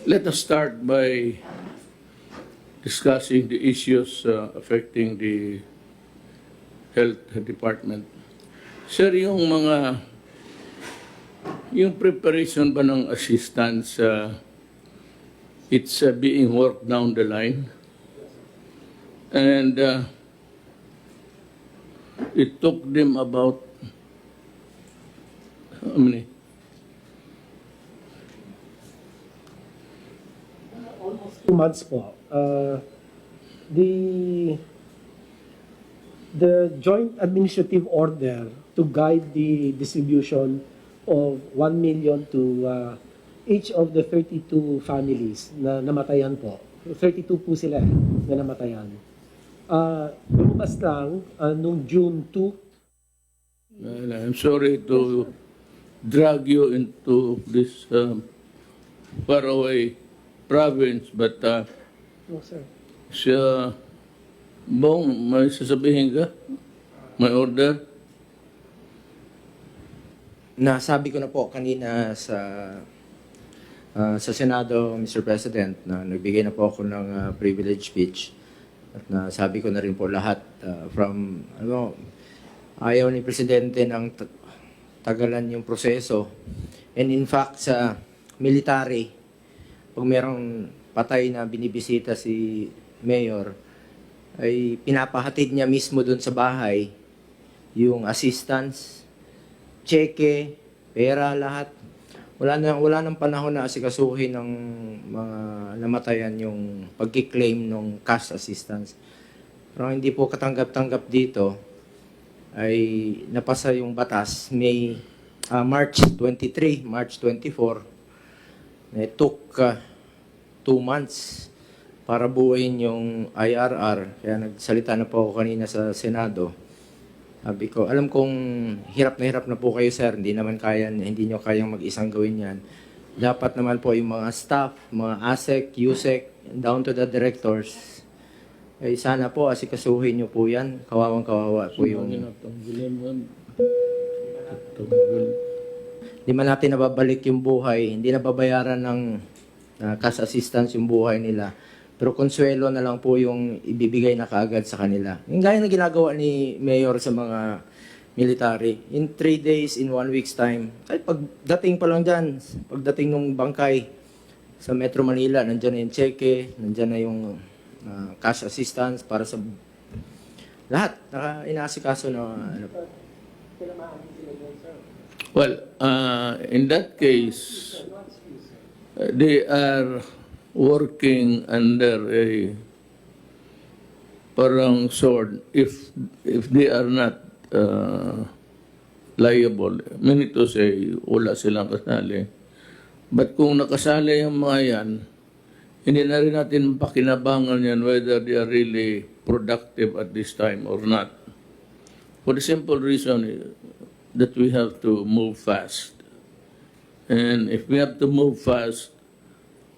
Let us start by discussing the issues affecting the health department. Sir, yung preparation ba ng assistance, it's being worked down the line. And it took them about, how many? Almost 2 months po. The joint administrative order to guide the distribution of 1 million to each of the 32 families na namatayan po. 32 po sila na namatayan. Lumabas lang noong June 2. I'm sorry to drag you into this faraway province, but No, sir. siya, Bong, may sasabihin ka? May order? Nasabi ko na po kanina sa Senado, Mr. President, na nagbigay na po ako ng privilege speech. At nasabi ko na rin po lahat ayaw ni Presidente ng tagalan yung proseso. And in fact, sa military, pag merong patay na binibisita si Mayor, ay pinapahatid niya mismo dun sa bahay yung assistance, cheque, pera, lahat. Wala nang panahon na asikasuhin ng mga namatayan yung pagkiklaim ng cash assistance. Pero hindi po katanggap-tanggap dito ay napasa yung batas March 23, March 24. It took 2 months para buuin yung IRR. Kaya nagsalita na po ako kanina sa Senado. Sabi ko, alam kong hirap na po kayo, sir. Hindi nyo kayang mag-isang gawin yan. Dapat naman po yung mga staff, mga ASEC, USEC, down to the directors, ay sana po asikasuhin nyo po yan. Kawawang-kawawa po yung... Hindi man natin nababalik yung buhay, hindi nababayaran ng cash assistance yung buhay nila. Pero konsuelo na lang po yung ibibigay na kaagad sa kanila. Yung gaya na ginagawa ni Mayor sa mga military. In 3 days, in 1 week's time, kahit pagdating pa lang dyan, pagdating ng bangkay sa Metro Manila, nandyan na yung cheque, nandyan na yung cash assistance para sa lahat. Inaasikaso na ano. Well, in that case, they are working under a parang sword if they are not liable. Meaning to say, wala silang kasali. But kung nakasali yung mga yan, hindi na rin natin pakinabangan yan whether they are really productive at this time or not. For the simple reason that we have to move fast. And if we have to move fast,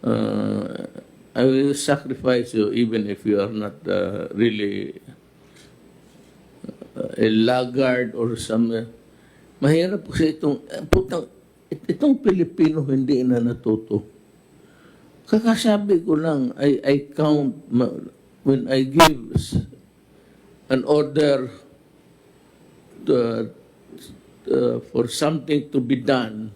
I will sacrifice you even if you are not really a laggard or some... mahirap kasi itong Pilipino hindi na natuto. Kakasabi ko lang, I count when I give an order for something to be done.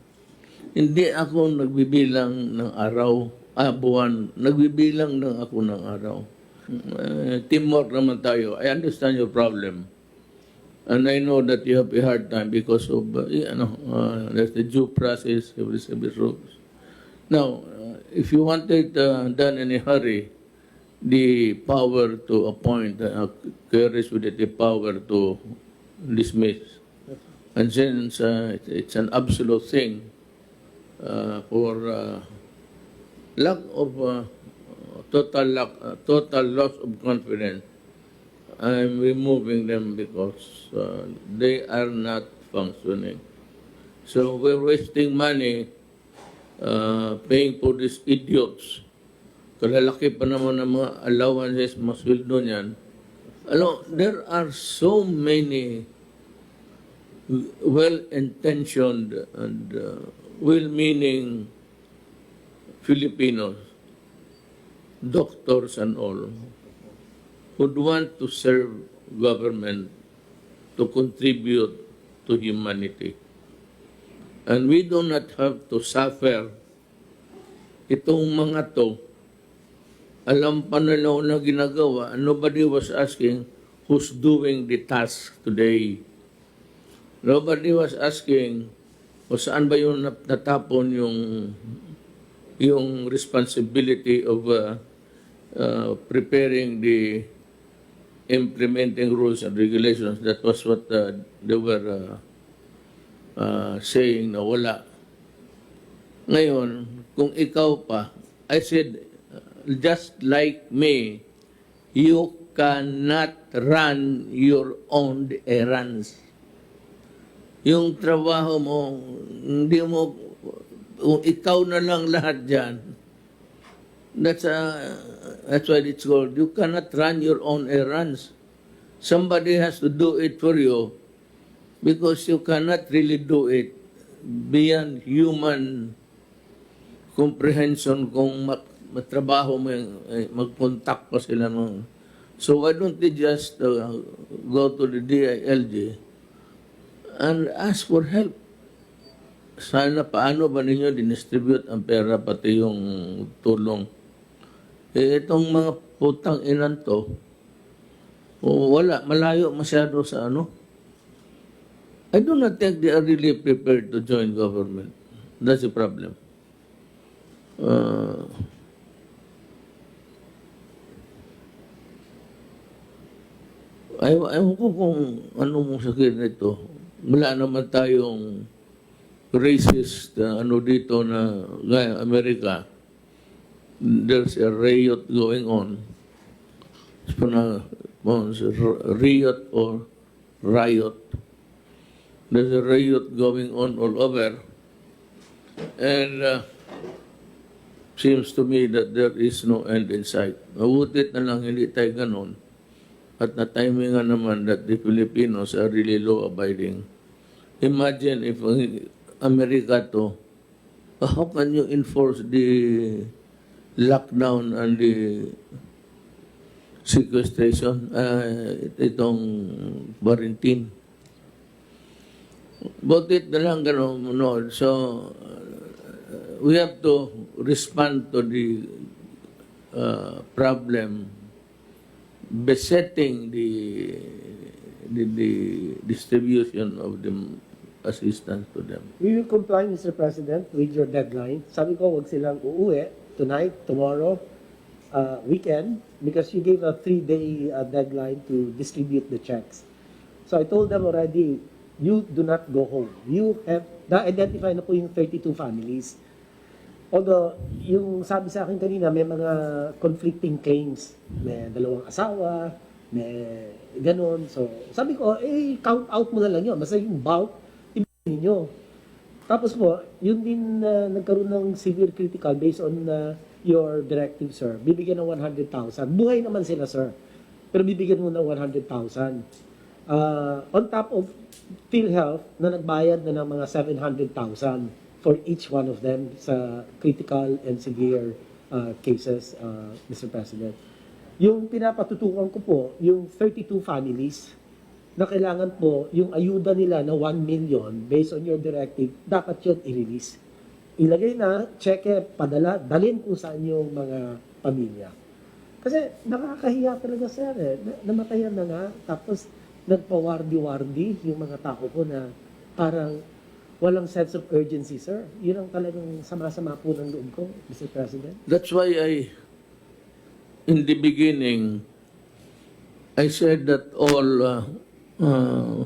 Hindi ako nagbibilang ng araw, buwan. Nagbibilang lang ako ng araw. Teamwork naman tayo. I understand your problem. And I know that you have a hard time because of, there's the due process, every rules. Now, if you want it done in a hurry, the power to appoint carries with it the power to dismiss. And since it's an absolute thing, for lack of total loss of confidence, I'm removing them because they are not functioning. So we're wasting money paying for these idiots. Kalalaki pa naman ng mga allowances, masweldo niyan. There are so many well-intentioned and well-meaning Filipinos, doctors and all, would want to serve government to contribute to humanity. And we do not have to suffer. Itong mga to, alam pa nila na ginagawa, and nobody was asking who's doing the task today. Nobody was asking o saan ba yung natapon yung responsibility of preparing the implementing rules and regulations. That was what they were saying na wala. Ngayon, kung ikaw pa, I said, just like me, you cannot run your own errands. Yung trabaho mo, hindi mo, ikaw na lang lahat dyan. That's why it's called, you cannot run your own errands. Somebody has to do it for you because you cannot really do it beyond human comprehension kung matrabaho mo, mag-contact pa sila mo. So why don't they just go to the DILG and ask for help? Sana paano ba ninyo dinistribute ang pera pati yung tulong? Itong mga putang inan to, wala, malayo masyado sa ano. I do not think they are really prepared to join government. That's the problem. Ayaw ko kung ano mong sakit nito. Wala naman tayong racist ano dito na gaya Amerika. There's a riot going on. It's riot or riot. There's a riot going on all over. And seems to me that there is no end in sight. Mabutit na lang hindi tayo ganon. At na-timingan naman that the Filipinos are really law-abiding. Imagine if America to, how can you enforce the lockdown and the sequestration, itong quarantine? Butit na lang gano'n, no? So, we have to respond to the problem besetting the distribution of the assistance to them. We will comply, Mr. President, with your deadline. Sabi ko, wag silang uuwi tonight, tomorrow, weekend, because you gave a 3-day deadline to distribute the checks. So I told them already, you do not go home. You have, na-identify na po yung 32 families. Although, yung sabi sa akin kanina, may mga conflicting claims. May 2 asawa, may ganon. So, sabi ko, count out mo na lang yun. Basta yung bulk, ibigay ninyo. Tapos po, yun din nagkaroon ng severe critical based on your directive, sir. Bibigyan ng 100,000. Buhay naman sila, sir. Pero bibigyan mo ng 100,000. On top of PhilHealth na nagbayad na ng mga 700,000 for each one of them sa critical and severe cases, Mr. President. Yung pinapatutukan ko po, yung 32 families na kailangan po yung ayuda nila na 1 million based on your directive, dapat yun i-release. Ilagay na, cheque, padala, dalhin kung saan yung mga pamilya. Kasi nakakahiya talaga, sir. Namatayan na nga, tapos nagpa-wardi-wardi yung mga tao ko na parang walang sense of urgency, sir. Yun ang talagang sama-sama po ng loob ko, Mr. President. That's why in the beginning, I said that all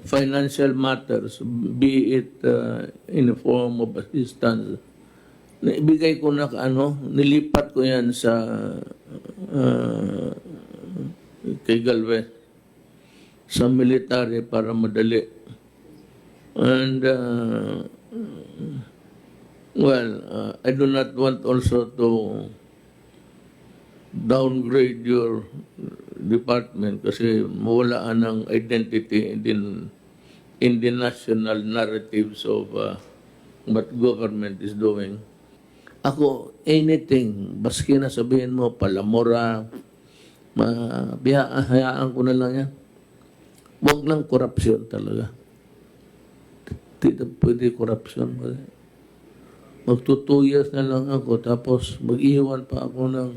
financial matters, be it in the form of assistance, naibigay ko na nilipat ko yan sa kay Galvez, sa military para madali. And, I do not want also to downgrade your department kasi mawalaan ng identity in the national narratives of what government is doing. Ako, anything, baski na sabihin mo, palamura, hayaan ko na lang yan. Huwag lang korupsyon talaga. Hindi pwede korupsyon. Magto 2 years na lang ako, tapos mag-iwan pa ako ng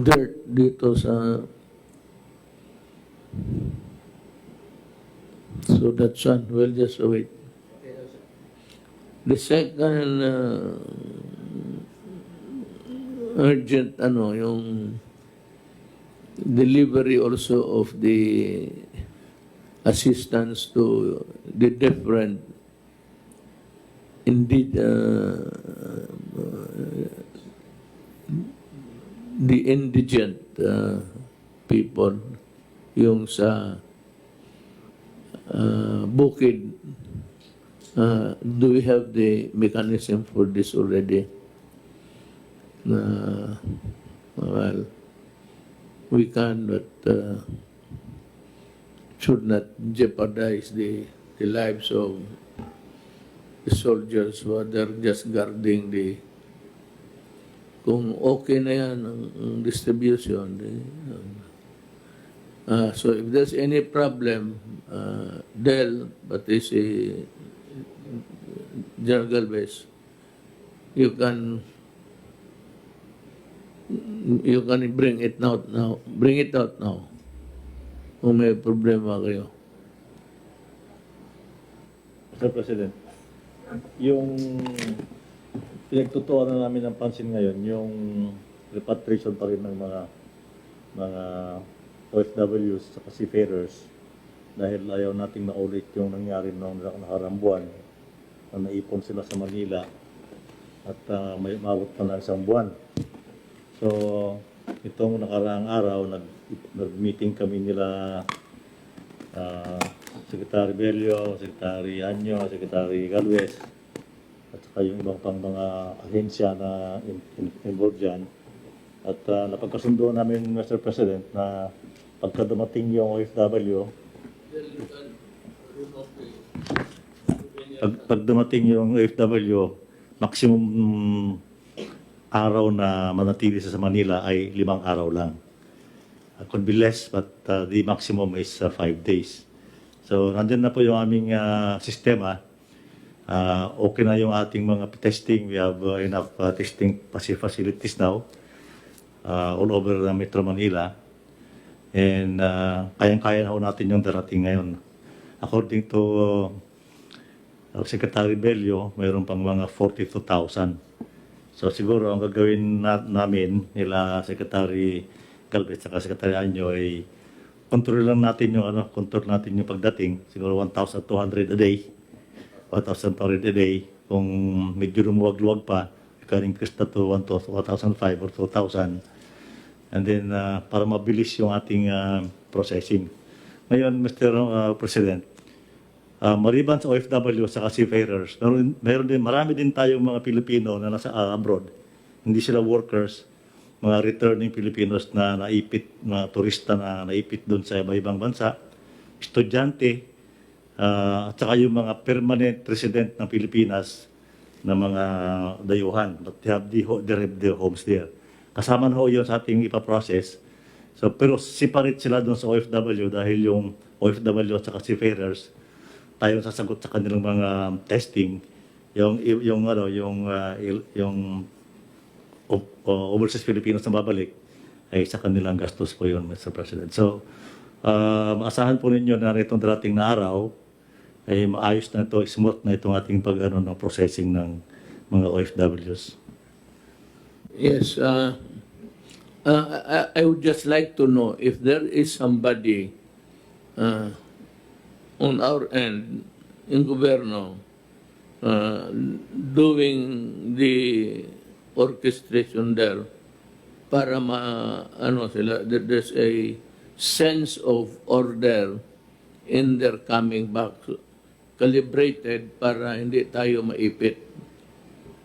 dirt dito sa... So that's one. We'll just wait. The second urgent, yung delivery also of the assistance to the different indeed the indigent people, yung sa bukid. Do we have the mechanism for this already? Well, we can, but should not jeopardize the lives of the soldiers who are there just guarding the... Kung okay na yan ang distribution. So if there's any problem, Del, but is a General Galvez, you can bring it out now. Bring it out now. Kung may problema kayo. Mr. President, yung pinagtutuan na namin ng pansin ngayon, yung repatriation pa rin ng mga OFWs at seafarers dahil ayaw nating maulit yung nangyari noong nakaraang buwan na naipon sila sa Manila at may umabot pa na 1 buwan. So, itong nakaraang araw, nag-meeting kami nila Secretary Bello, Secretary Anyo, Secretary Galvez, at saka yung ibang pang mga ahensya na involved dyan. At napagkasundo namin, Mr. President, na pagka dumating yung OFW, pag dumating yung OFW, maximum araw na manatili sa Manila ay 5 araw lang. Could be less, but the maximum is 5 days. So, nandyan na po yung aming sistema. Okay na yung ating mga testing. We have enough testing facilities now all over Metro Manila. And kayang-kaya na ho natin yung darating ngayon. According to Secretary Bello, mayroon pang mga 42,000. So siguro ang gagawin namin nila Secretary Galvez at Secretary Anyo ay control natin yung pagdating. Siguro 1,200 a day. 1,200 a day. Kung medyo lumuwag-luwag pa, we can increase that to 1,500 or 2,000. And then, para mabilis yung ating processing. Ngayon, Mr. President, maliban sa OFW sa seafarers, marami din tayong mga Pilipino na nasa abroad. Hindi sila workers, mga returning Filipinos na naipit, mga turista na naipit doon sa ibang bansa, estudyante, at saka yung mga permanent resident ng Pilipinas na mga dayuhan. But they have their homes there. Kasama na ho yun sa ating ipaprocess. So, pero separate sila doon sa OFW dahil yung OFW at saka seafarers, tayo sasagot sa kanilang mga testing, yung overseas Filipinos na babalik, ay sa kanilang gastos po yun, Mr. President. So, maasahan po ninyo na itong darating na araw, ay maayos na ito, smooth na itong ating ng processing ng mga OFWs. Yes, I would just like to know if there is somebody on our end in gobyerno doing the orchestration there para there's a sense of order in their coming back, calibrated para hindi tayo maipit.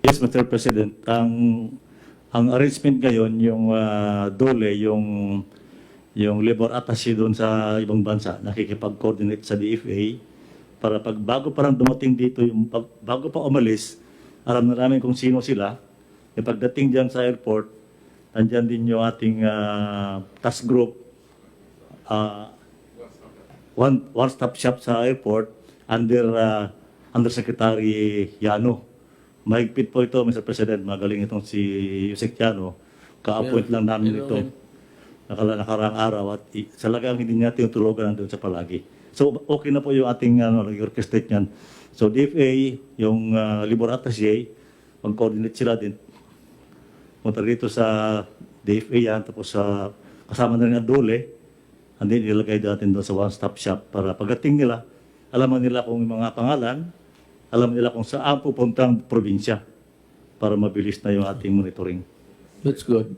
Yes, Mr. President, ang arrangement ngayon, yung DOLE, yung labor attaché doon sa ibang bansa, nakikipag-coordinate sa DFA para pag bago pa lang dumating dito, bago pa umalis, alam na namin kung sino sila. E pagdating dyan sa airport, andyan din yung ating task group, uh, one-stop shop sa airport under Secretary Yano. Mahigpit po ito, Mr. President. Magaling itong si Yusek Yano. Ka-appoint lang namin ito nakarang araw at salagang hindi niya tinutulugan doon sa palagi. So okay na po yung ating orchestrate niyan. So DFA, yung Labor Attaché, mag-coordinate sila din. Punta dito sa DFA yan, tapos kasama na rin ang DOLE, and then ilagay natin doon sa one-stop shop para pagdating nila, alaman nila kung yung mga pangalan, alam nila kung saan pupuntang probinsya para mabilis na yung ating monitoring. That's good.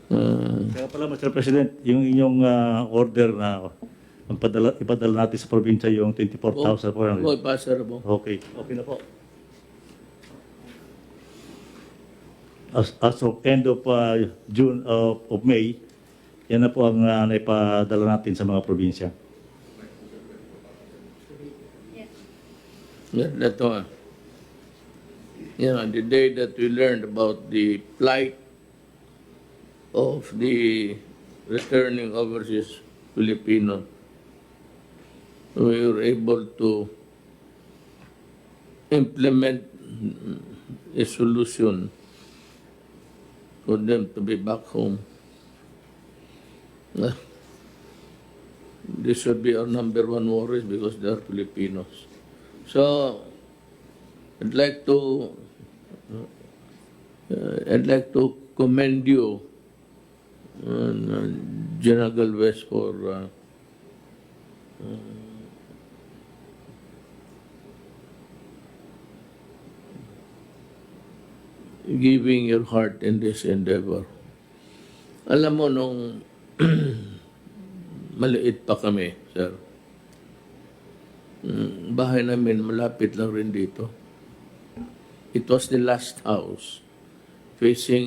Kaya pala, Mr. President, yung inyong order na ipadala natin sa probinsya yung 24,400. Oh, passable. Okay, okay na po. As of end of June of May, yan na po ang naipadala natin sa mga probinsya. Ito, the day that we learned about the plight of the returning overseas Filipino, we were able to implement a solution for them to be back home. This should be our number one worry because they are Filipinos. So, I'd like to commend you, General Galvez, for giving your heart in this endeavor. Alam mo, nung maliit pa kami, sir, bahay namin malapit lang rin dito. It was the last house facing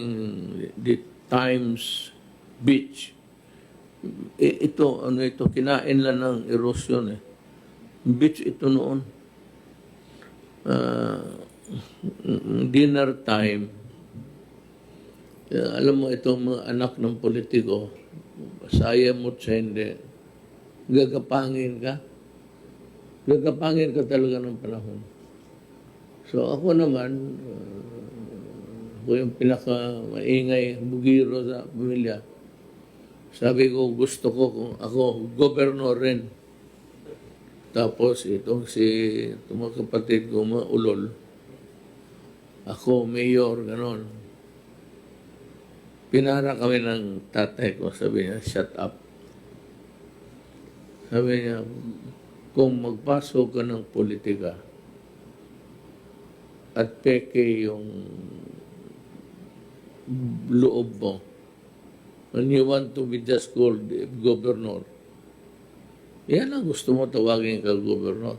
the Times Beach. Ito, kinain lang ng erosion eh. Beach ito noon. Dinner time. Alam mo, itong mga anak ng politiko, saya mo sa hindi, gagapangin ka. Gagapangin ka talaga ng panahon. So ako naman, ako yung pinaka-maingay bugiro sa pamilya. Sabi ko, gusto ko kung ako gobernador rin. Tapos itong mga kapatid ko, mga ulol, ako, mayor, ganon. Pinara kami ng tatay ko, sabi niya, shut up. Sabi niya, kung magpasok ka ng politika at peke yung loob mo, when you want to be just called governor, yan ang gusto mo, tawagin ka governor.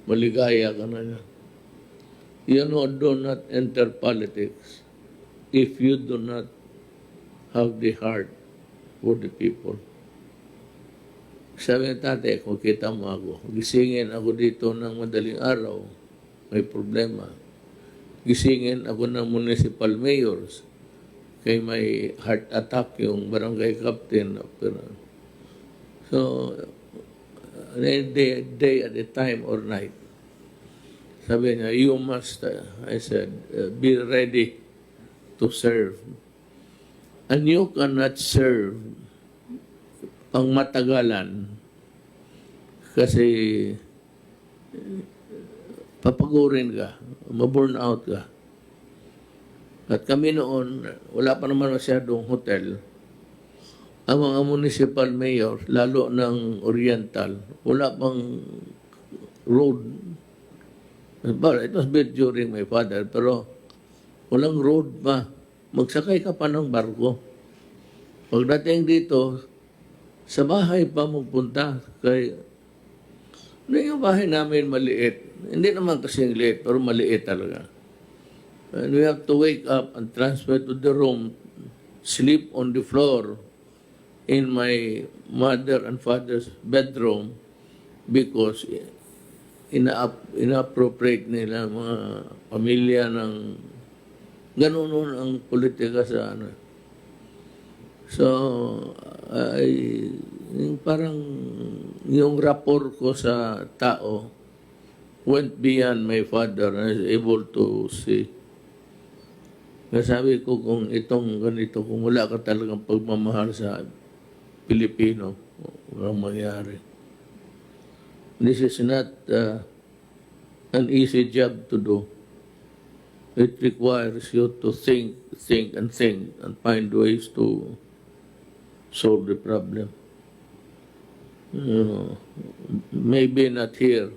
Maligaya ka na niya. You know, do not enter politics if you do not have the heart for the people. Sabi ng tatay, kung kita mo ako, gisingin ako dito ng madaling araw, may problema. Gisingin ako ng municipal mayors, kay may heart attack yung barangay captain. So, day at a time or night. Sabi niya, you must, I said, be ready to serve. And you cannot serve pang matagalan kasi papagurin ka, ma-burn out ka. At kami noon, wala pa naman masyadong hotel. Ang mga municipal mayor, lalo ng Oriental, wala pang road. It was built during my father, pero walang road pa. Magsakay ka pa ng barko. Pagdating dito, sa bahay pa magpunta. Yung bahay namin maliit. Hindi naman kasing liit, pero maliit talaga. And we have to wake up and transfer to the room, sleep on the floor in my mother and father's bedroom, because ina-appropriate nila mga pamilya ng ganun nun ang politika sa ano. So, yung parang yung rapport ko sa tao went beyond my father. I was able to see. Nasabi ko kung itong ganito, kung wala ka talagang pagmamahal sa Pilipino, walang mangyari. This is not an easy job to do. It requires you to think, and find ways to solve the problem. You know, maybe not here,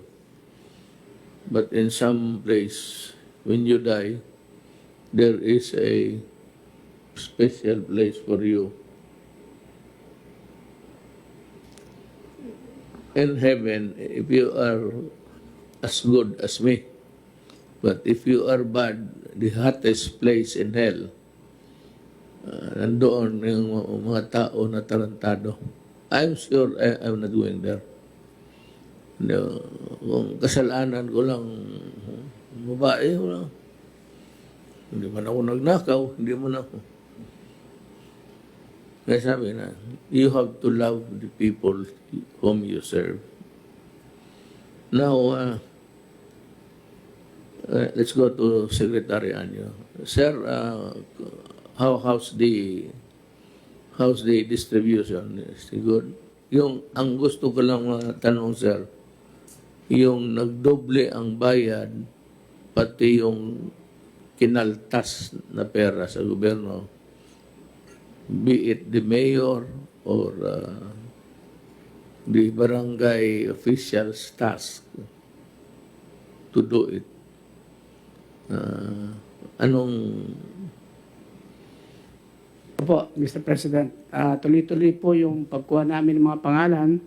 but in some place, when you die, there is a special place for you. In heaven, if you are as good as me, but if you are bad, the hottest place in hell, nandoon yung mga tao na tarantado. I'm sure I'm not going there. No, kung kasalanan ko lang, babae, wala. Hindi man ako nagnakaw, hindi man ako. Kaya sabi na, you have to love the people whom you serve. Now, let's go to Secretary Anyo. Sir, how's the distribution? Is it good? Ang gusto ko lang tanong, sir, yung nagdoble ang bayad, pati yung kinaltas na pera sa gobyerno, be it the mayor or the barangay official's task to do it. Opo, Mr. President. Tuloy-tuloy po yung pagkuha namin ng mga pangalan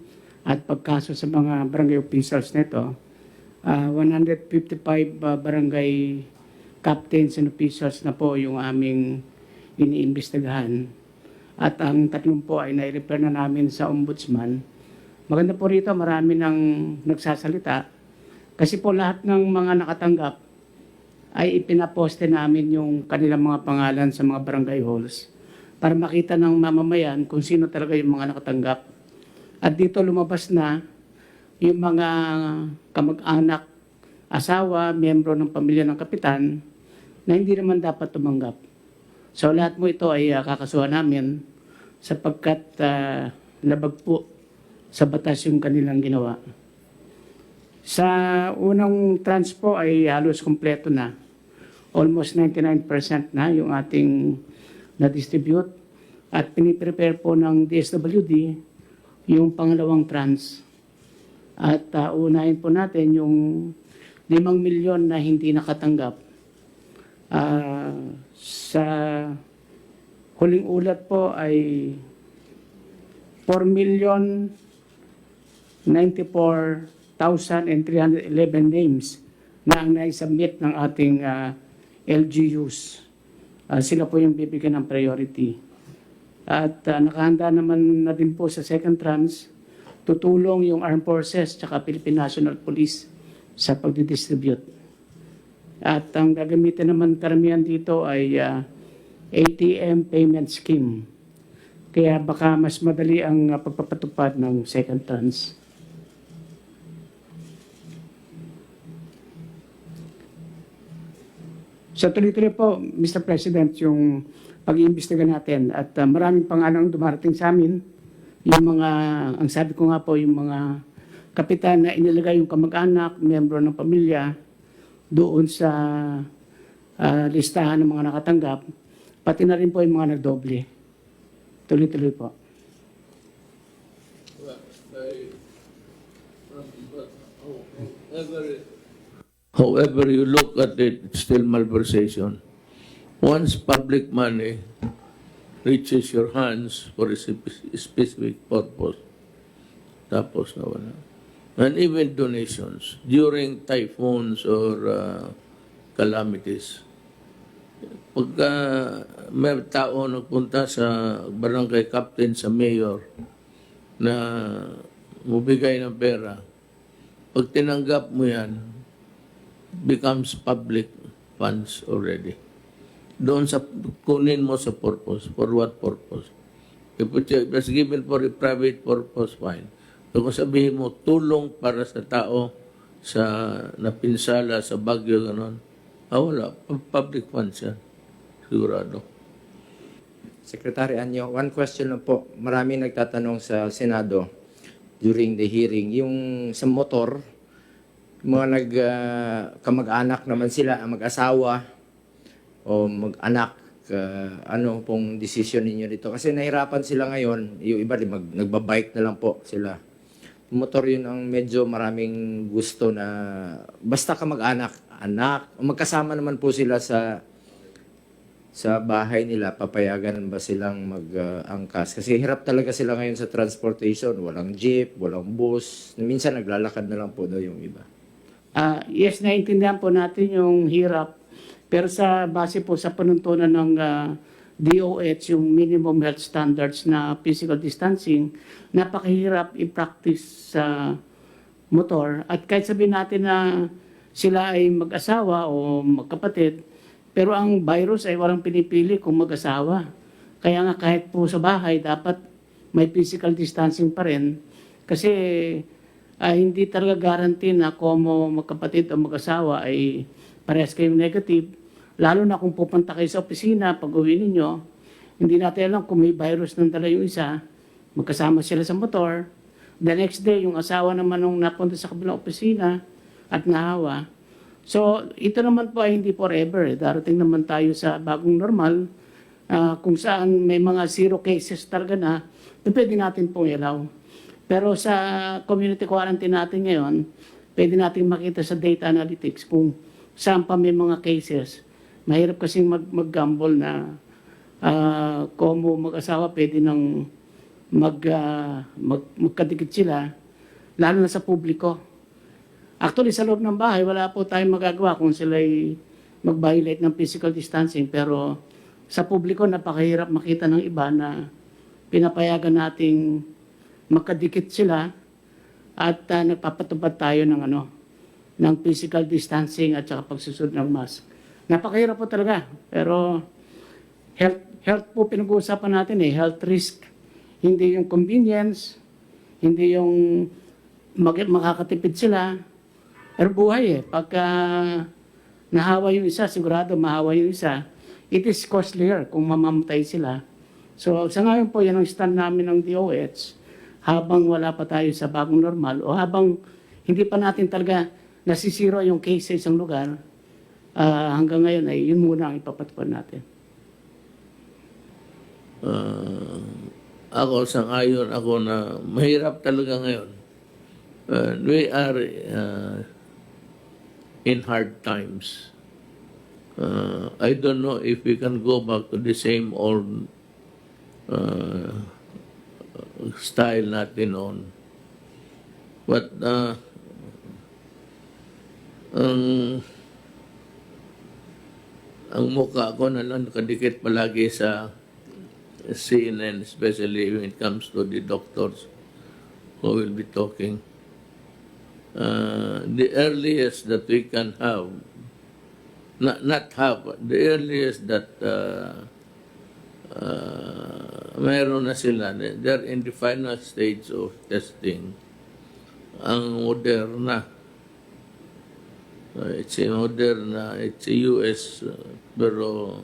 at pagkaso sa mga barangay officials nito. 155 barangay captains and officials na po yung aming iniimbestigahan. At ang 3 po ay nai-refer na namin sa ombudsman. Maganda po rito, marami nang nagsasalita. Kasi po lahat ng mga nakatanggap ay ipinaposte namin yung kanilang mga pangalan sa mga barangay halls para makita ng mamamayan kung sino talaga yung mga nakatanggap. At dito lumabas na yung mga kamag-anak, asawa, miyembro ng pamilya ng kapitan na hindi naman dapat tumanggap. So lahat mo ito ay kakasuhan namin sapagkat labag po sa batas yung kanilang ginawa. Sa unang tranche po ay halos kompleto na. Almost 99% na yung ating na-distribute at piniprepare po ng DSWD yung pangalawang tranche. At unahin po natin yung 5 milyon na hindi nakatanggap. Sa huling ulat po ay 4,094,311 names na ang naisubmit ng ating LGUs. Sila po yung bibigyan ng priority. At nakahanda naman na din po sa second tranche, tutulong yung Armed Forces at Philippine National Police sa pagdidistribute. At ang gagamitin naman karamihan dito ay ATM payment scheme. Kaya baka mas madali ang pagpapatupad ng second tranche. So tuloy-tuloy po, Mr. President, yung pag-iimbestiga natin. At maraming pangalang dumarating sa amin. Yung mga, ang sabi ko nga po, yung mga kapitan na inilagay yung kamag-anak, miyembro ng pamilya, doon sa listahan ng mga nakatanggap, pati na rin po yung mga nagdoble. Tuloy-tuloy po. However you look at it, it's still malversation. Once public money reaches your hands for a specific purpose, tapos na wala. And even donations during typhoons or calamities. Pagka may tao nagpunta sa barangay captain, sa mayor, na mabigay ng pera, Pag tinanggap mo yan, becomes public funds already. Doon sa kunin mo sa purpose. For what purpose? If it was given for a private purpose, fine. So kung sabihin mo, tulong para sa tao sa napinsala, sa bagyo, gano'n, wala. Public funds yan. Sigurado. Secretary Anyo, one question lang po. Maraming nagtatanong sa Senado during the hearing. Yung sa motor, mga kamag-anak naman sila, mag-asawa o mag-anak, ano pong desisyon ninyo dito? Kasi nahirapan sila ngayon, yung iba nagbabike na lang po sila. Motor yun ang medyo maraming gusto na basta kamag-anak, anak, magkasama naman po sila sa bahay nila, papayagan ba silang mag-angkas? Kasi hirap talaga sila ngayon sa transportation. Walang jeep, walang bus. Minsan naglalakad na lang po daw yung iba. Yes, naiintindihan po natin yung hirap. Pero sa base po sa panuntunan ng DOH, yung minimum health standards na physical distancing, napakahirap i-practice sa motor. At kahit sabihin natin na sila ay mag-asawa o magkapatid, pero ang virus ay walang pinipili kung mag-asawa. Kaya nga kahit po sa bahay, dapat may physical distancing pa rin. Kasi hindi talaga guarantee na kung magkapatid o mag-asawa ay parehas kayong negative. Lalo na kung pupunta kayo sa opisina, pag uwi ninyo, hindi natin alam kung may virus nang dala yung isa, magkasama sila sa motor. The next day, yung asawa naman nung napunta sa kabilang opisina at nahawa. So, ito naman po ay hindi forever. Darating naman tayo sa bagong normal, kung saan may mga zero cases talaga na, pwede natin pong ilaw. Pero sa community quarantine natin ngayon, pwede natin makita sa data analytics kung saan pa may mga cases. Mahirap kasing mag-gamble na kung mag-asawa pwede nang magkadikit sila, lalo na sa publiko. Actually, sa loob ng bahay, wala po tayong magagawa kung sila'y mag-violate ng physical distancing. Pero sa publiko, napakahirap makita ng iba na pinapayagan nating magkadikit sila at nagpapatupad tayo ng physical distancing at saka pagsusunod ng mask. Napakahirap po talaga. Pero health po pinag-uusapan natin health risk. Hindi yung convenience, hindi yung makakatipid sila. Pero buhay pagka nahawa yung isa, sigurado mahawa yung isa, it is costlier kung mamamatay sila. So sa ngayon po, yan ang stand namin ng DOH habang wala pa tayo sa bagong normal o habang hindi pa natin talaga nasisiro yung case sa isang lugar, hanggang ngayon ay yun muna ang ipapatupad natin. Ako, sang-ayon ako na mahirap talaga ngayon. We are in hard times. I don't know if we can go back to the same old style natin noon. But ang mukha ko na lang nakadikit palagi sa CNN, especially when it comes to the doctors who will be talking. The earliest that we can have, not have, the earliest that mayroon na sila, they're in the final stage of testing. Ang Moderna, it's a Moderna, it's a US, pero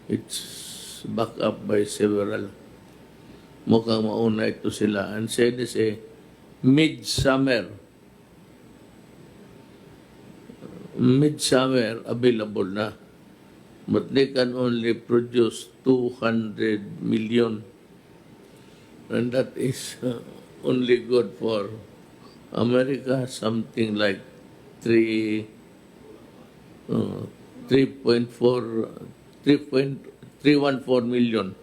it's backed up by several. Mukhang mauna ito sila. And said is a mid-summer available na. But they can only produce 200 million. And that is only good for America, something like 3.14 million.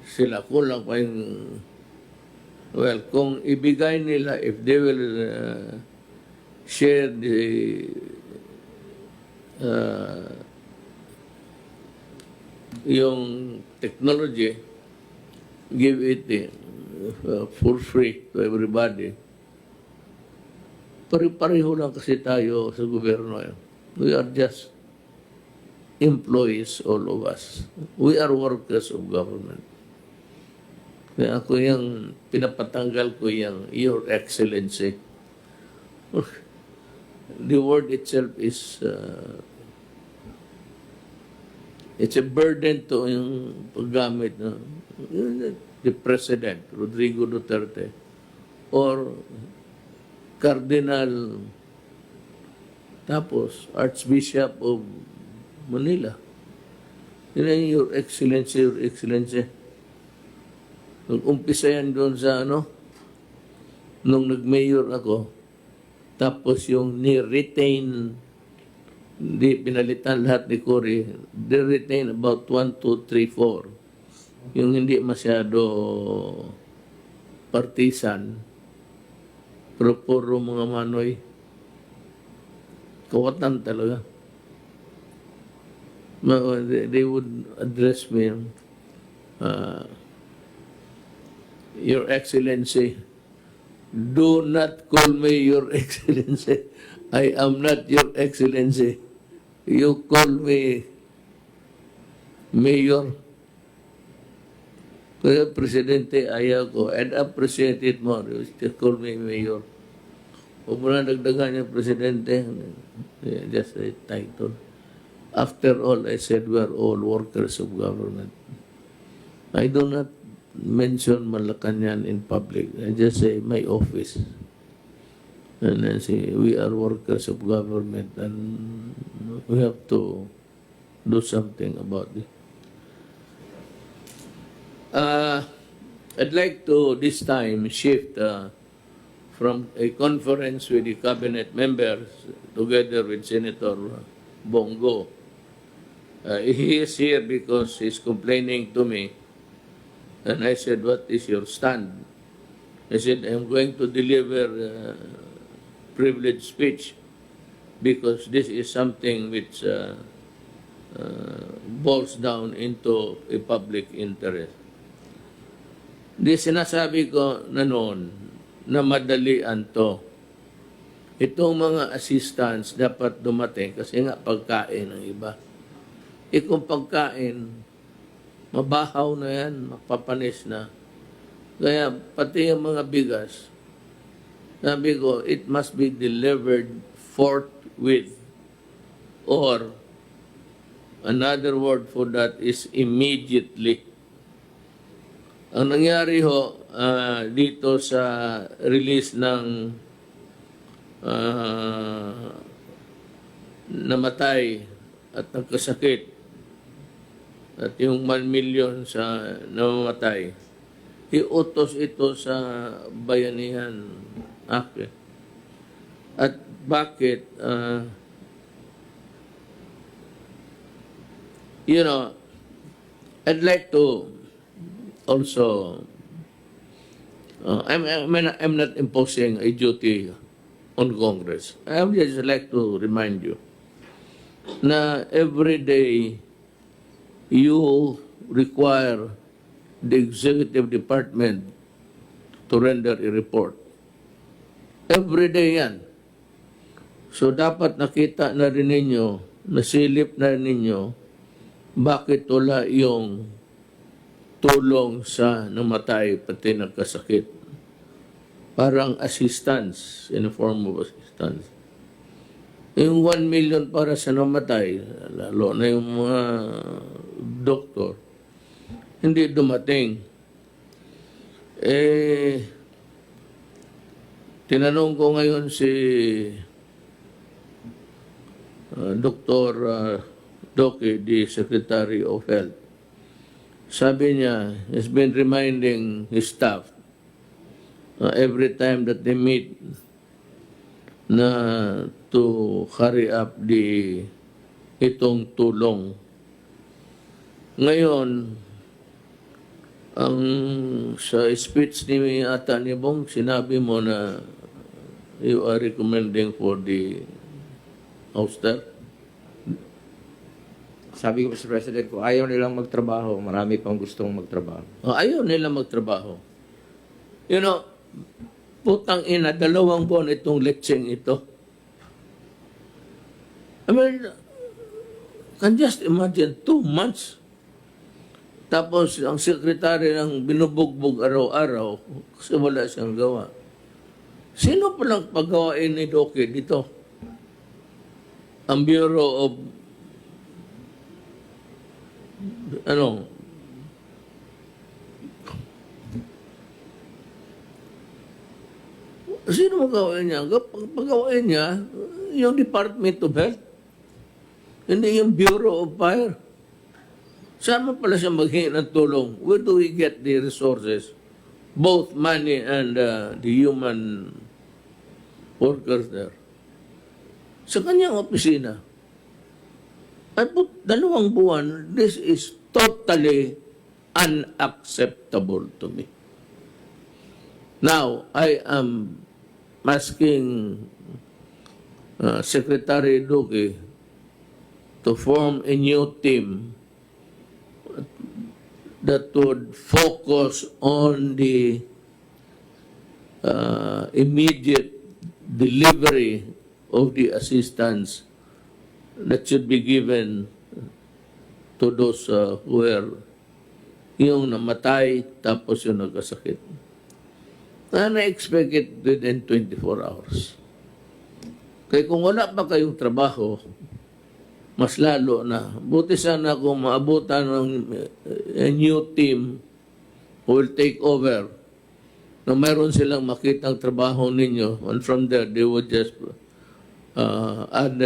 Sila kulang pa yung, well, kung ibigay nila, if they will share the yung technology, give it for free to everybody, Pare-pareho lang kasi tayo sa gobyerno. We are just employees, all of us. We are workers of government. Kaya ako yung pinapatanggal ko yung Your Excellency. The word itself is it's a burden to yung paggamit ng the President, Rodrigo Duterte, or Cardinal, tapos Archbishop of Manila. Yun ang Your Excellency, Your Excellency. Nag-umpisa yan doon sa nung nag-mayor ako, tapos yung ni-retain, hindi pinalitan lahat ni Cory, they retain about 1, 2, 3, 4. Yung hindi masyado partisan, pero puro mga manoy, kawatan talaga. They would address me, Your Excellency. Do not call me Your Excellency. I am not Your Excellency. You call me Mayor. Kaya Presidente, ayaw ko. And appreciate it more. You just call me Mayor. Huwag mo na dagdagan yung Presidente. Just a title. After all, I said we are all workers of government. I do not mention Malacanang in public. I just say my office. And I say we are workers of government and we have to do something about it. I'd like to this time shift from a conference with the cabinet members together with Senator Bongo. He is here because he's complaining to me. And I said, what is your stand? I said, I'm going to deliver privileged speech because this is something which boils down into a public interest. Di sinasabi ko na noon na madalian to. Itong mga assistants dapat dumating kasi nga pagkain ng iba. Kung pagkain, mabahaw na yan, mapapanis na. Kaya pati yung mga bigas, sabi ko, it must be delivered forthwith. Or, another word for that is immediately. Ang nangyari ho, dito sa release ng namatay at nagkasakit at yung 1 million sa namamatay, iutos ito sa bayanihan akin. At bakit? I'd like to also, I'm not imposing a duty on Congress. I would just like to remind you na every day you require the executive department to render a report. Every day yan. So dapat nakita na rin ninyo, nasilip na rin ninyo, bakit wala yung tulong sa namatay pati nagkasakit. Parang assistance, in the form of assistance. Yung 1 million para sa namatay, lalo na yung mga doktor, hindi dumating. Tinanong ko ngayon si Dr. Doke, the Secretary of Health. Sabi niya, he's been reminding his staff every time that they meet na to hurry up itong tulong. Ngayon, ang sa speech ni ata ni Bong, sinabi mo na you are recommending for the ouster. Sabi ko sa President ko, ayaw nilang magtrabaho. Marami pang gustong magtrabaho. Ayaw nila magtrabaho. putang ina, 2 buwan itong lecheng ito. I mean, can just imagine 2 months. Tapos ang sekretary ng binubugbog araw-araw kasi wala siyang gawa. Sino palang paggawain ni Doke dito? Ang Bureau of sino magawain niya? Paggawain niya, yung Department of Health. Hindi yung Bureau of Fire. Saan mo pala siya maghingi ng tulong? Where do we get the resources? Both money and the human workers there. Sa kanyang opisina. Ay po, 2 buwan, this is totally unacceptable to me. Now, I am asking Secretary Duque to form a new team that would focus on the immediate delivery of the assistance that should be given to those who were yung namatay tapos yung nagkasakit. And I expect it within 24 hours. Kaya kung wala pa kayong trabaho, mas lalo na. Buti sana kung maabutan ng a new team who will take over na mayroon silang makitang trabaho ninyo, and from there they would just add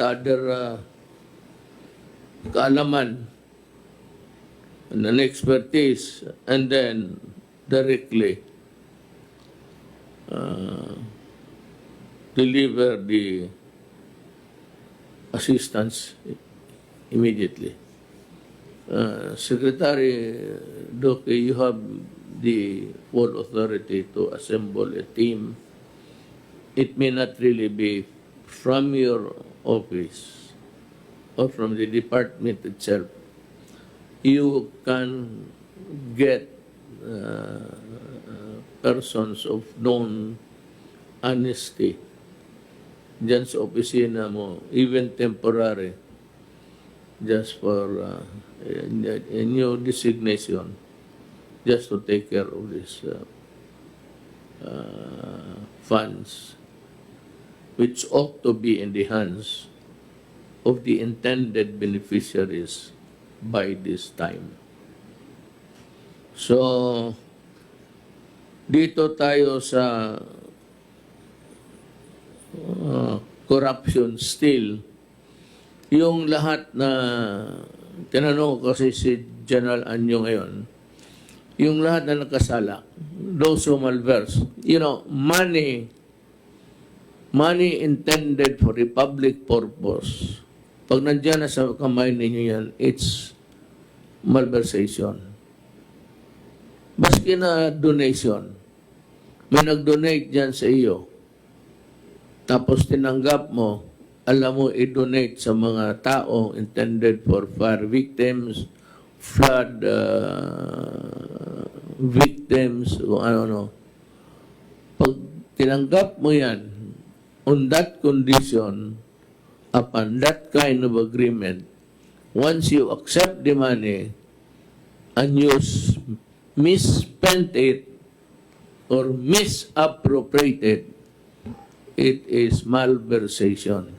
other kaalaman and an expertise, and then directly deliver the assistance immediately. Secretary Duque, you have the full authority to assemble a team. It may not really be from your office or from the department itself. You can get persons of known honesty dyan sa opisina mo, even temporary, just for a new designation, just to take care of these funds, which ought to be in the hands of the intended beneficiaries by this time. So, dito tayo sa corruption still. Yung lahat na, tinanong ko kasi si General Anyo ngayon, yung lahat na nakasala, those who malverse, money intended for a public purpose, pag nandiyan na sa kamay ninyo yan, it's malversation. Baski na donation, may nag-donate dyan sa iyo, tapos tinanggap mo, alam mo, i-donate sa mga tao intended for fire victims, flood victims, o ano. Pag tinanggap mo yan, on that condition, upon that kind of agreement, once you accept the money and you misspent it or misappropriated, it is malversation.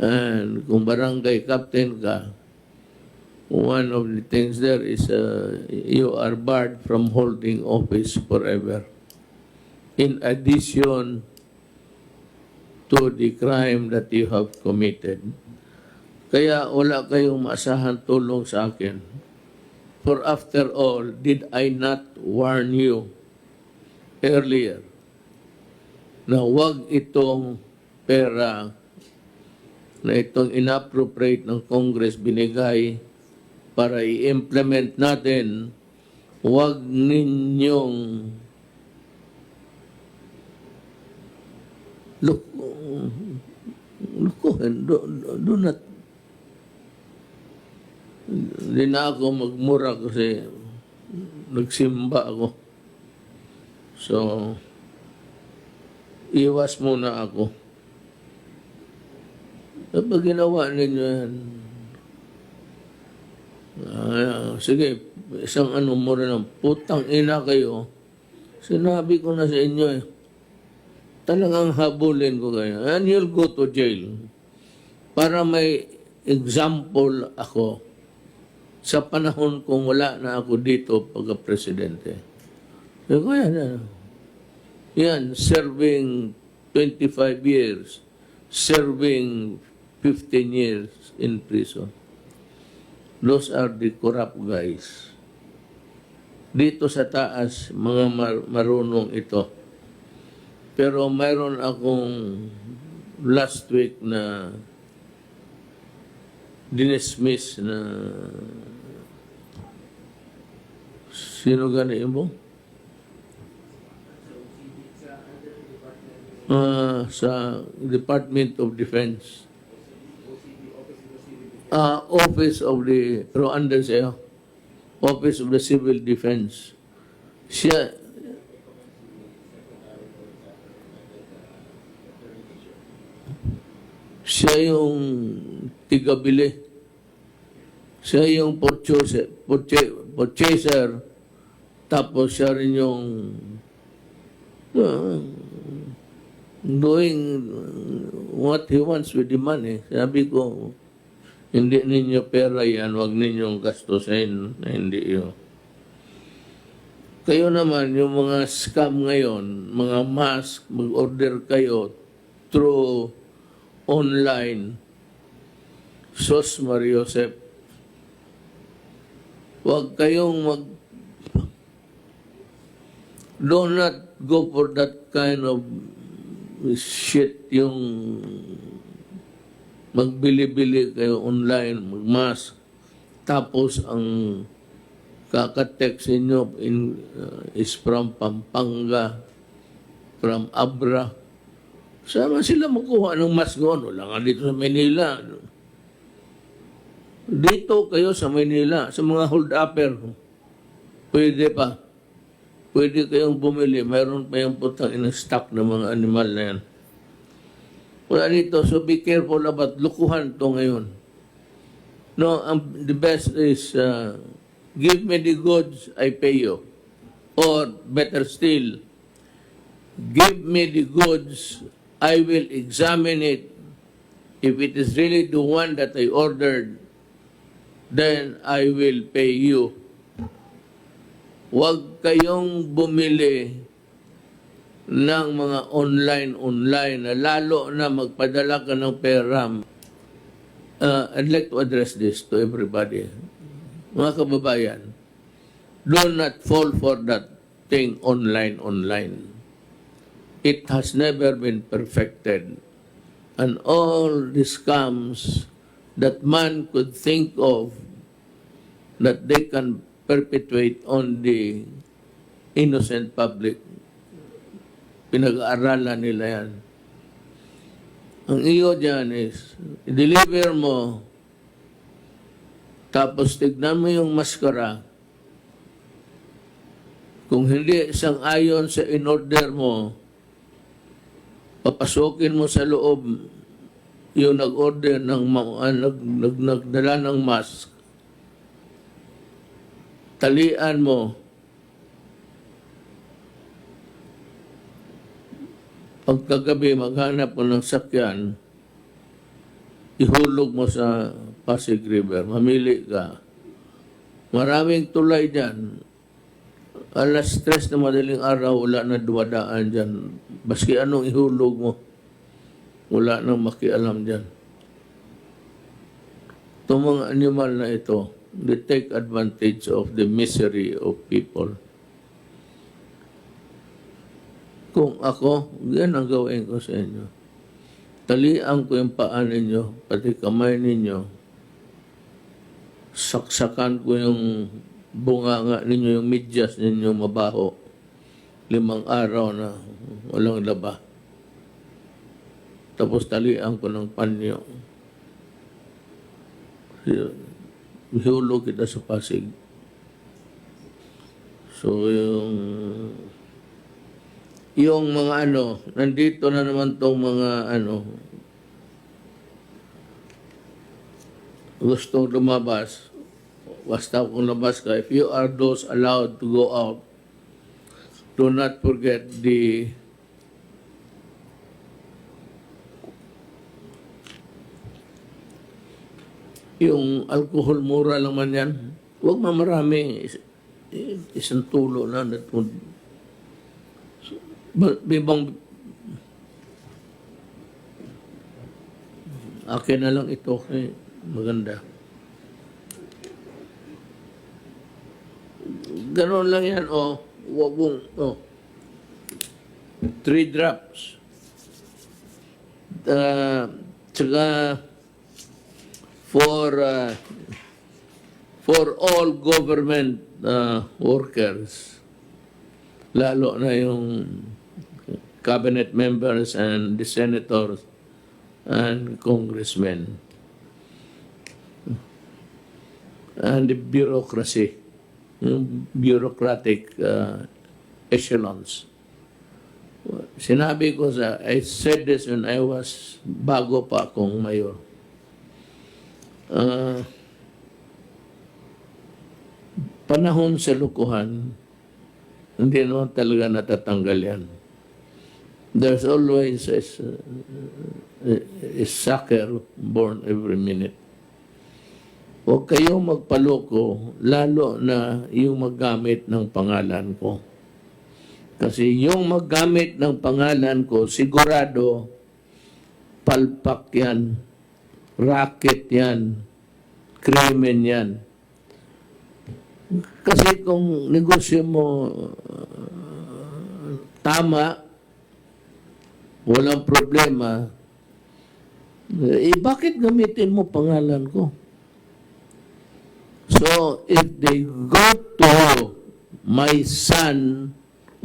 And kung barangay captain ka, one of the things there is you are barred from holding office forever. In addition to the crime that you have committed. Kaya wala kayong maasahan tulong sa akin. For after all, did I not warn you earlier na huwag itong pera na itong inappropriate ng Congress binigay para i-implement natin, huwag ninyong do not, hindi na ako magmura kasi nagsimba ako. So, iwas muna ako. Kapag ginawa ninyo yan, sige, isang ano mo rin ang putang ina kayo. Sinabi ko na sa inyo eh. Talagang habulin ko kayo. And you'll go to jail. Para may example ako sa panahon kung wala na ako dito pagka-presidente. So, yan, serving 25 years, serving 15 years in prison. Those are the corrupt guys. Dito sa taas, mga marunong ito. Pero mayroon akong last week na dinismiss na sino gani mo? Sa Department of Defense. Office of the Rwandan sa'yo. Office of the Civil Defense. Siya yung tigabili. Siya yung purchaser. Tapos siya rin yung doing what he wants with the money. Sabi ko, hindi ninyo pera yan, huwag ninyong gastusin na hindi yun. Kayo naman, yung mga scam ngayon, mga mask, mag-order kayo through online, Sos Mariosep. Huwag kayong do not go for that kind of shit, yung magbili-bili kayo online, mag-mask, tapos ang kakatext inyo is from Pampanga, from Abra. Saan sila makuha ng mask noon? Wala nga dito sa Manila. Dito kayo sa Manila, sa mga hold-upper, pwede pa. Pwede kayong bumili. Mayroon pa yung putang in-stock ng mga animal na yan. Wala dito. So be careful about lukuhan to ngayon. No, the best is give me the goods, I pay you. Or better still, give me the goods, I will examine it. If it is really the one that I ordered, then I will pay you. Huwag kayong bumili ng mga online na lalo na magpadala ka ng pera. I'd like to address this to everybody. Mga kababayan, do not fall for that thing online. It has never been perfected. And all the scams that man could think of that they can perpetuate on the innocent public, pinag-aaralan nila yan. Ang iyo dyan is, i-deliver mo, tapos tignan mo yung maskara. Kung hindi isang ayon sa in-order mo, papasukin mo sa loob yung nag-order ng nagdala ng mask. Talian mo. Pagkagabi, maghanap mo ng sakyan, ihulog mo sa Pasig River. Mamili ka. Maraming tulay dyan. Alas 3 na madaling araw, wala na dumadaan dyan. Baski anong ihulog mo, wala nang makialam dyan. Itong mga animal na ito, they take advantage of the misery of people. Kung ako, yan ang gawin ko sa inyo. Talian ko yung paa ninyo, pati kamay ninyo. Saksakan ko yung bunganga ninyo, yung medyas ninyo mabaho. 5 araw na walang laba. Tapos talian ko ng panyo. Ihulog kita sa Pasig. So, yung mga ano, nandito na naman tong mga ano, gustong lumabas. Basta kung labas ka, if you are those allowed to go out, do not forget yung alcohol, mura lang man yan. Huwag mamarami. Isang tulo na. Bibang, akin na lang ito. Maganda. Ganon lang yan. Wag mong, 3 drops. Tsaka, for all government workers, lalo na yung cabinet members and the senators and congressmen and the bureaucracy, yung bureaucratic echelons. Sinabi ko I said this when I was bago pa akong mayor. Panahon sa lukuhan, hindi naman talaga natatanggal yan. There's always a sucker born every minute. Huwag kayong magpaloko, lalo na yung maggamit ng pangalan ko. Kasi yung maggamit ng pangalan ko, sigurado, palpak yan, racket yan, krimen yan. Kasi kung negosyo mo tama, walang problema, bakit gamitin mo pangalan ko? So, if they go to my son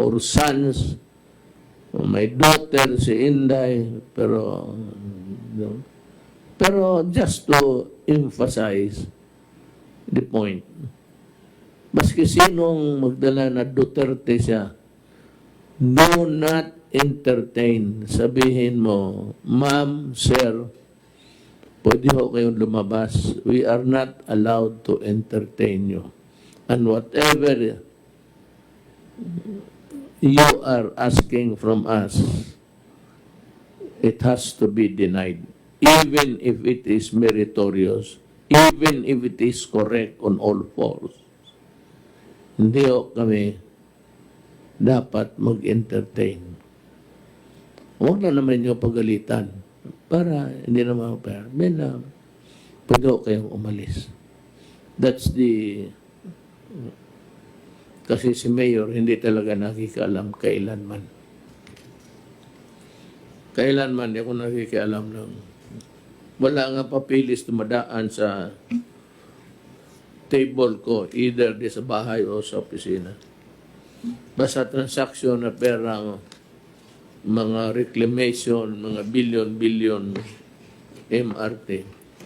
or sons, or my daughter, si Inday, pero just to emphasize the point, maski sinong magdala na Duterte siya, do not entertain. Sabihin mo, ma'am, sir, pwede ho kayong lumabas. We are not allowed to entertain you. And whatever you are asking from us, it has to be denied. Even if it is meritorious, even if it is correct on all fours. Hindi ho kami dapat mag-entertain. Huwag na naman yung pagalitan para hindi naman pwede ho kayong umalis. That's kasi si Mayor hindi talaga nakikaalam kailanman. Kailanman hindi ako nakikialam ng wala nga papilis tumadaan sa table ko, either di sa bahay o sa opisina. Basta transaksyon na perang mga reclamation, mga billion MRT.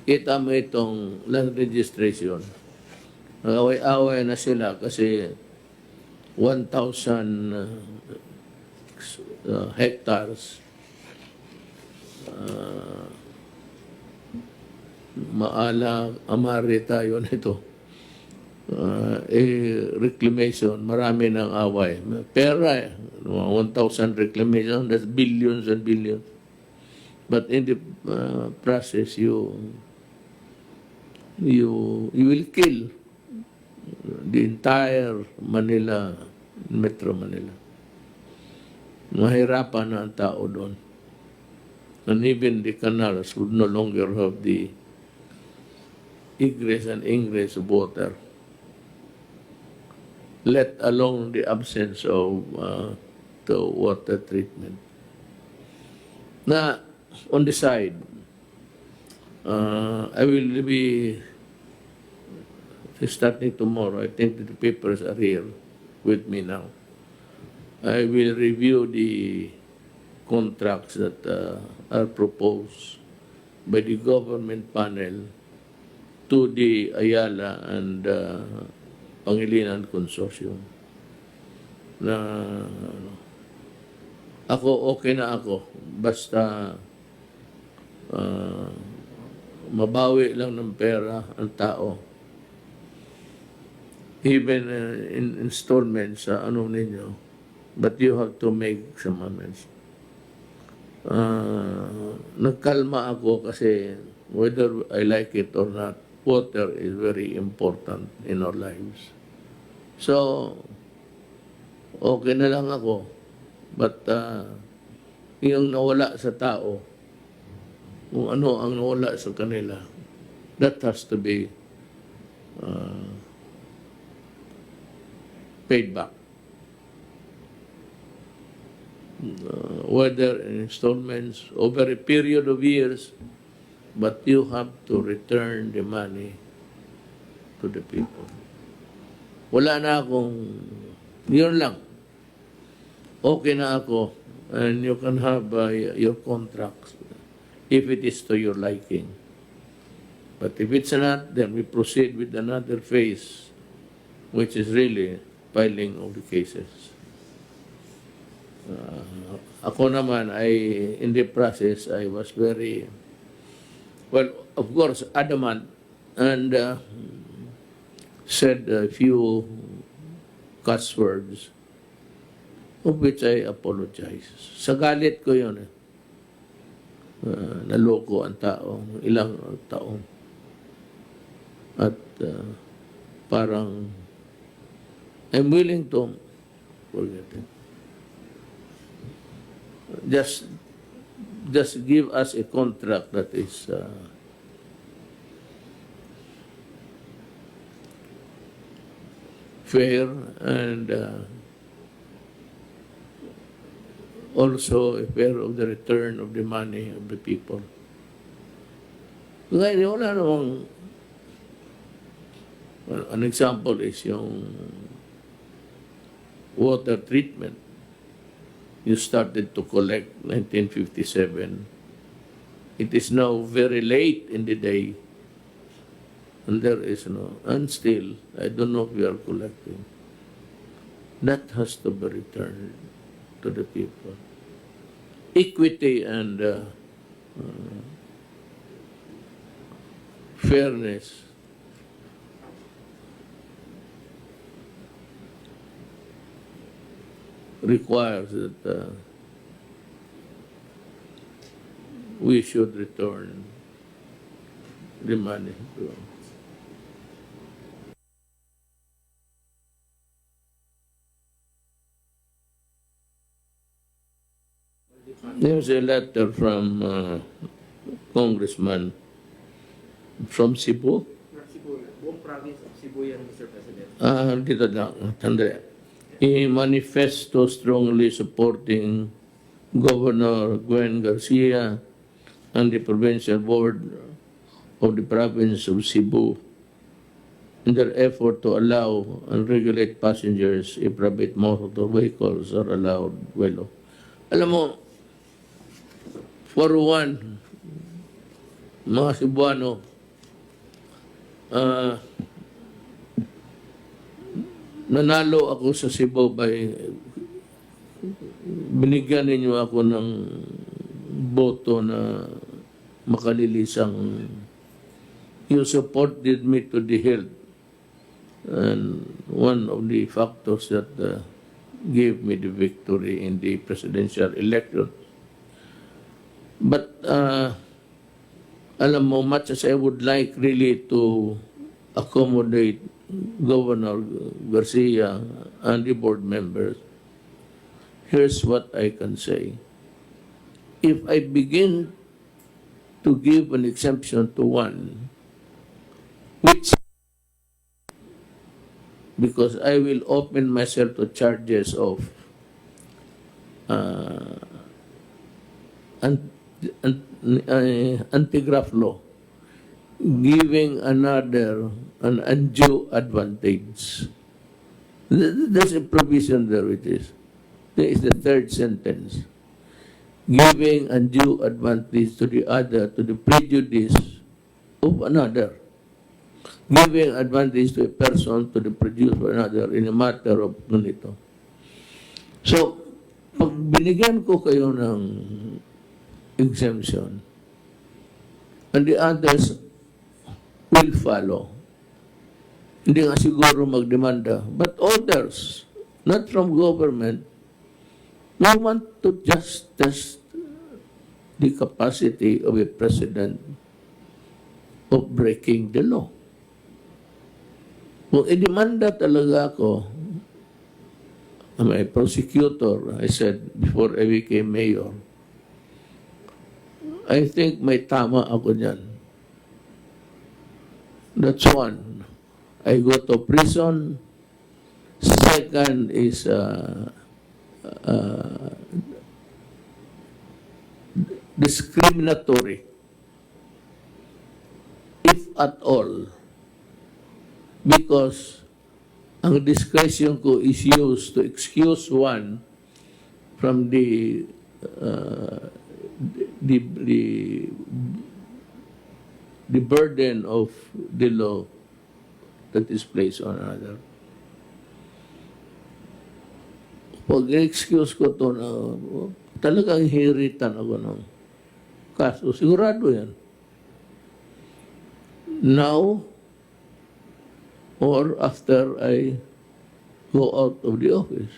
Kita mo itong land registration. Away-away na sila kasi 1,000 hectares amari tayo nito. Reclamation, marami ng away. Pera, 1,000 reclamation, that's billions and billions. But in the process, you will kill the entire Manila, Metro Manila. Mahirapan na ang tao doon. And even the canals would no longer have the egress and ingress of water, let alone the absence of the water treatment. Now, on the side, I will be starting tomorrow. I think that the papers are here with me now. I will review the contracts that are proposed by the government panel to the Ayala and Pangilinan Consortium. na ako okay na ako basta mabawi lang ng pera ang tao. Even in installments sa ano ninyo, but you have to make some amends. Nagkalma ako kasi whether I like it or not, water is very important in our lives. So, okay na lang ako. But yung nawala sa tao, kung ano ang nawala sa kanila, that has to be paid back. Whether in installments over a period of years, but you have to return the money to the people. Wala na akong, yun lang. Okay na ako, and you can have your contracts if it is to your liking. But if it's not, then we proceed with another phase, which is really filing of the cases. Ako naman, in the process, I was very, well, of course, adamant and said a few cuss words, of which I apologize. Sa galit ko yun, naloko ang tao, ilang taon. At parang, I'm willing to forget it. Just give us a contract that is fair and also a fair of the return of the money of the people. Ngayon, wala namang, an example is yung water treatment. You started to collect 1957. It is now very late in the day, and there is no, and still, I don't know if we are collecting. That has to be returned to the people. Equity and fairness requires that we should return the money to there's a letter from Congressman from Cebu. Buong province of Cebu yan, Mr. President. Dito lang, tanda. A manifesto strongly supporting Governor Gwen Garcia and the Provincial Board of the Province of Cebu in their effort to allow and regulate passengers if private motor vehicles are allowed. Well, alam mo, for one, mga Cebuano, nanalo ako sa Cebu by binigyan ninyo ako ng boto na makalilisang you supported me to the hilt, and one of the factors that gave me the victory in the presidential election. But alam mo, much as I would like really to accommodate Governor Garcia and the board members, here's what I can say. If I begin to give an exemption to one, which because I will open myself to charges of anti-graft law, giving another an undue advantage. There's a provision there, which is, there is the third sentence. Giving undue advantage to the other, to the prejudice of another. Giving advantage to a person to the prejudice of another in a matter of ganito. So, pag binigyan ko kayo ng exemption, and the others will follow. Hindi nga siguro magdemanda, but others, not from government, we want to just test the capacity of a president of breaking the law. Kung idemanda talaga ako, I'm a prosecutor, I said before I became mayor, I think may tama ako dyan. That's one. I go to prison. Second is discriminatory, if at all, because ang discretion ko is used to excuse one from the, the burden of the law that is placed on another. Pag excuse ko to na talagang hiritan ako ng kaso, sigurado yan. Now, or after I go out of the office.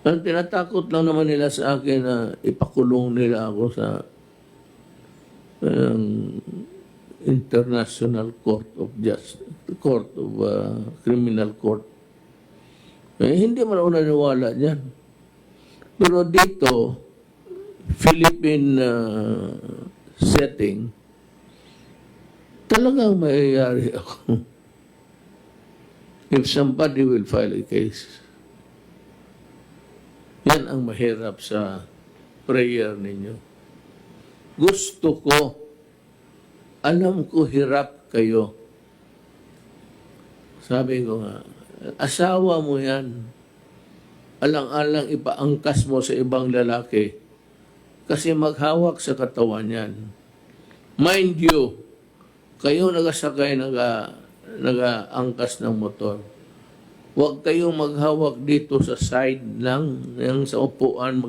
Ang tinatakot lang naman nila sa akin na ipakulong nila ako sa International Court of Justice, Court of Criminal Court. Hindi man ako naniwala dyan. Pero dito, Philippine setting, talagang mayayari ako. If somebody will file a case, yan ang mahirap sa prayer ninyo. Gusto ko, alam ko hirap kayo. Sabi ko nga, asawa mo yan. Alang-alang ipaangkas mo sa ibang lalaki kasi maghawak sa katawan yan. Mind you, kayo nagasakay, nag-aangkas ng motor. Huwag kayong maghawak dito sa side lang, yung sa upuan.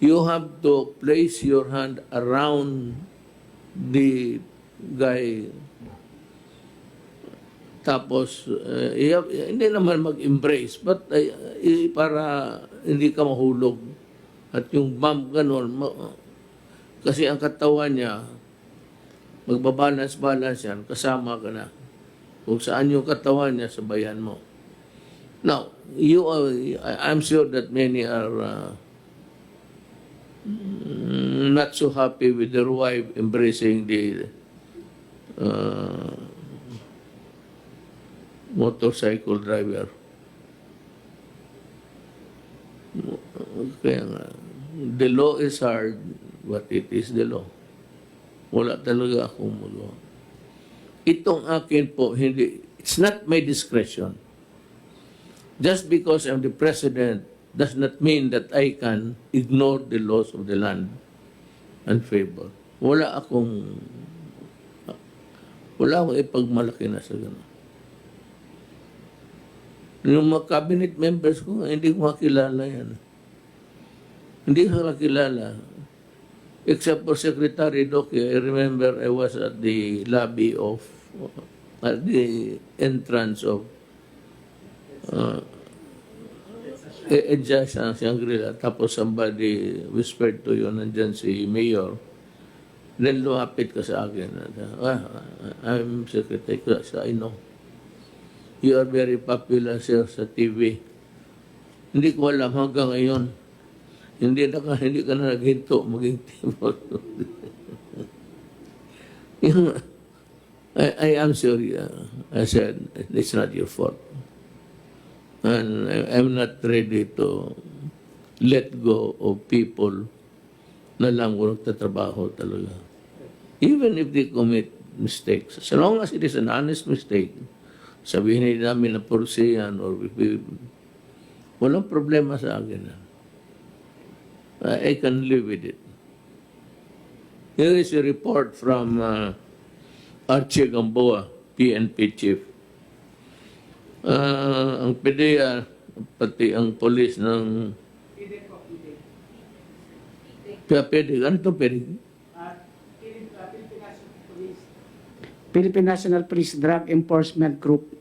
You have to place your hand around the guy. Tapos, hindi naman mag-embrace, but para hindi ka mahulog. At yung bump ganon, kasi ang katawan niya, magbabalance-balance yan, kasama ka na. Kung saan yung katawan niya, sabayan mo. Now, I'm sure that many are not so happy with their wife embracing the motorcycle driver. Kaya nga, the law is hard, but it is the law. Wala talaga akong magawa. Itong akin po, hindi, it's not my discretion. Just because I'm the president does not mean that I can ignore the laws of the land and favor. Wala akong ipagmalaki na sa gano'n. Yung mga cabinet members ko, hindi ko makilala yan. Hindi ko makilala. Except for Secretary Doki, I remember I was at the lobby of, at the entrance of Edja Shangri-La. Tapos somebody whispered to you, nandyan si Mayor. Then lumapit ka sa akin. I'm Secretary. I know. You are very popular, sir, sa TV. Hindi ko alam hanggang ngayon. Hindi ka na naghinto maging TV. I am sorry. I said, it's not your fault. And I'm not ready to let go of people na lang kung nagtatrabaho talaga. Even if they commit mistakes. As long as it is an honest mistake, sabihin namin na porsiyan or walang problema sa akin. I can live with it. Here is a report from Archie Gamboa, PNP chief. Ang PDEA, pati ang polis ng PDEA, ano ito PDEA? Philippine National Police Drug Enforcement Group.